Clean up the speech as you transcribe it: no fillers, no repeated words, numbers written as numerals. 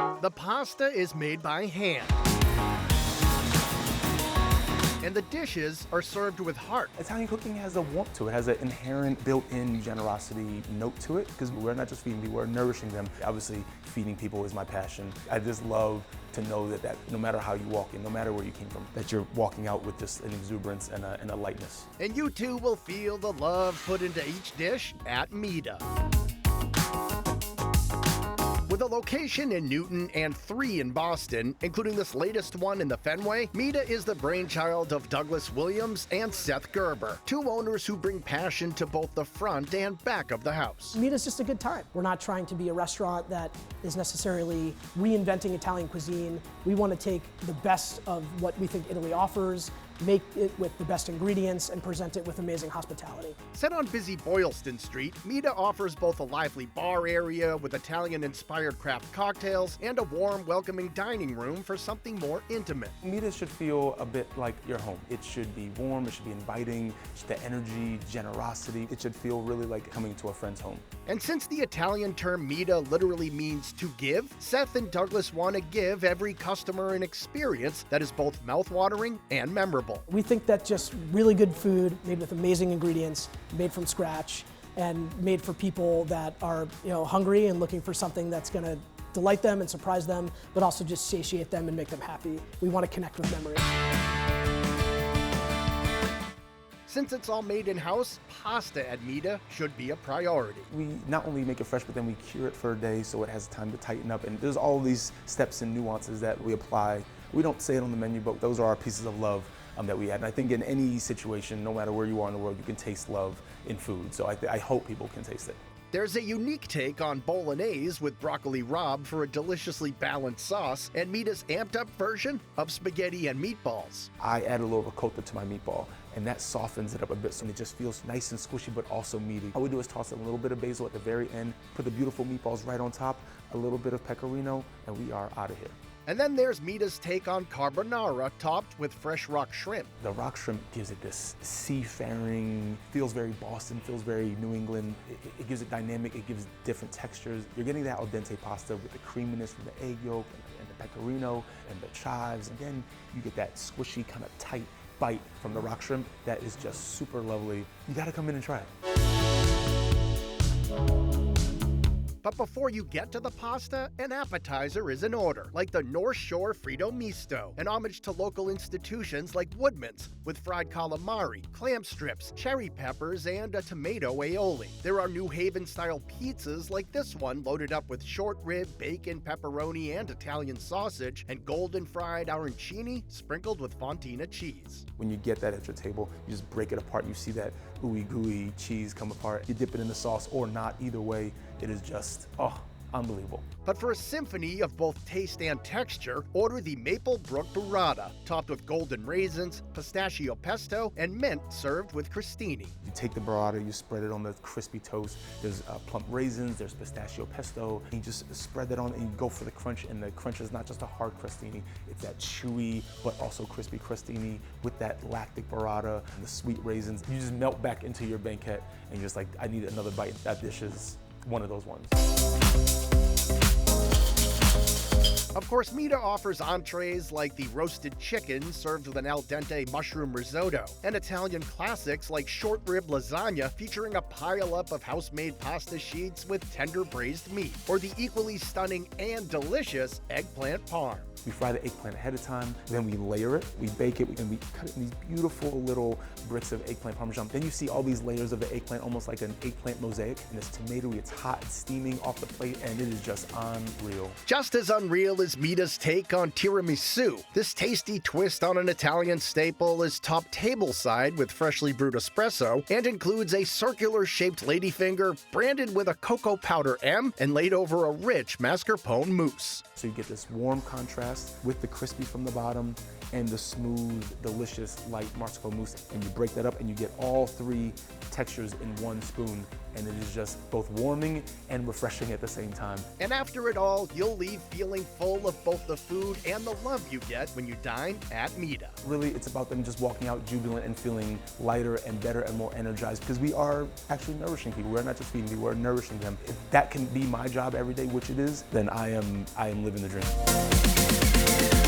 The pasta is made by hand, and the dishes are served with heart. Italian cooking has a warmth to it, has an inherent built-in generosity note to it, because we're not just feeding people, we're nourishing them. Obviously, feeding people is my passion. I just love to know that no matter how you walk in, no matter where you came from, that you're walking out with just an exuberance and a lightness. And you too will feel the love put into each dish at Mida. With a location in Newton and 3 in Boston, including this latest one in the Fenway, Mida is the brainchild of Douglas Williams and Seth Gerber, 2 owners who bring passion to both the front and back of the house. Mida's just a good time. We're not trying to be a restaurant that is necessarily reinventing Italian cuisine. We want to take the best of what we think Italy offers, make it with the best ingredients, and present it with amazing hospitality. Set on busy Boylston Street, Mida offers both a lively bar area with Italian-inspired craft cocktails and a warm, welcoming dining room for something more intimate. Mida should feel a bit like your home. It should be warm, it should be inviting, the energy, generosity. It should feel really like coming to a friend's home. And since the Italian term Mida literally means to give, Seth and Douglas want to give every customer an experience that is both mouthwatering and memorable. We think that just really good food, made with amazing ingredients, made from scratch, and made for people that are hungry and looking for something that's going to delight them and surprise them, but also just satiate them and make them happy. We want to connect with memories. Since it's all made in-house, pasta at Mida should be a priority. We not only make it fresh, but then we cure it for a day so it has time to tighten up. And there's all these steps and nuances that we apply. We don't say it on the menu, but those are our pieces of love that we add. And I think in any situation, no matter where you are in the world, you can taste love in food. So I hope people can taste it. There's a unique take on bolognese with broccoli rabe for a deliciously balanced sauce, and Mida's amped-up version of spaghetti and meatballs. I add a little ricotta to my meatball, and that softens it up a bit, so it just feels nice and squishy, but also meaty. All we do is toss a little bit of basil at the very end, put the beautiful meatballs right on top, a little bit of pecorino, and we are out of here. And then there's Mida's take on carbonara, topped with fresh rock shrimp. The rock shrimp gives it this seafaring, feels very Boston, feels very New England. It gives it dynamic, it gives different textures. You're getting that al dente pasta with the creaminess from the egg yolk and the pecorino and the chives. And then you get that squishy, kind of tight bite from the rock shrimp that is just super lovely. You gotta come in and try it. But before you get to the pasta, an appetizer is in order, like the North Shore Frito Misto, an homage to local institutions like Woodman's, with fried calamari, clam strips, cherry peppers, and a tomato aioli. There are New Haven-style pizzas like this one, loaded up with short rib, bacon, pepperoni, and Italian sausage, and golden fried arancini sprinkled with fontina cheese. When you get that at your table, you just break it apart, you see that ooey gooey cheese come apart. You dip it in the sauce or not, either way, it is just, unbelievable. But for a symphony of both taste and texture, order the Maple Brook Burrata, topped with golden raisins, pistachio pesto, and mint served with crostini. You take the burrata, you spread it on the crispy toast. There's plump raisins, there's pistachio pesto. And you just spread that on and you go for the crunch. And the crunch is not just a hard crostini, it's that chewy but also crispy crostini with that lactic burrata and the sweet raisins. You just melt back into your banquette and you're just like, I need another bite. That dish is one of those ones. Of course, Mida offers entrees like the roasted chicken served with an al dente mushroom risotto, and Italian classics like short rib lasagna featuring a pile-up of house-made pasta sheets with tender braised meat, or the equally stunning and delicious eggplant parm. We fry the eggplant ahead of time, then we layer it, we bake it, and we cut it in these beautiful little bricks of eggplant parmesan. Then you see all these layers of the eggplant, almost like an eggplant mosaic, and it's tomatoey, it's hot, it's steaming off the plate, and it is just unreal. Just as unreal is Mida's take on tiramisu. This tasty twist on an Italian staple is topped tableside with freshly brewed espresso and includes a circular-shaped ladyfinger branded with a cocoa powder M and laid over a rich mascarpone mousse. So you get this warm contrast with the crispy from the bottom and the smooth, delicious, light mascarpone mousse. And you break that up and you get all three textures in one spoon. And it is just both warming and refreshing at the same time. And after it all, you'll leave feeling full of both the food and the love you get when you dine at Mida. Really, it's about them just walking out jubilant and feeling lighter and better and more energized, because we are actually nourishing people. We're not just feeding people, we're nourishing them. If that can be my job every day, which it is, then I am living the dream.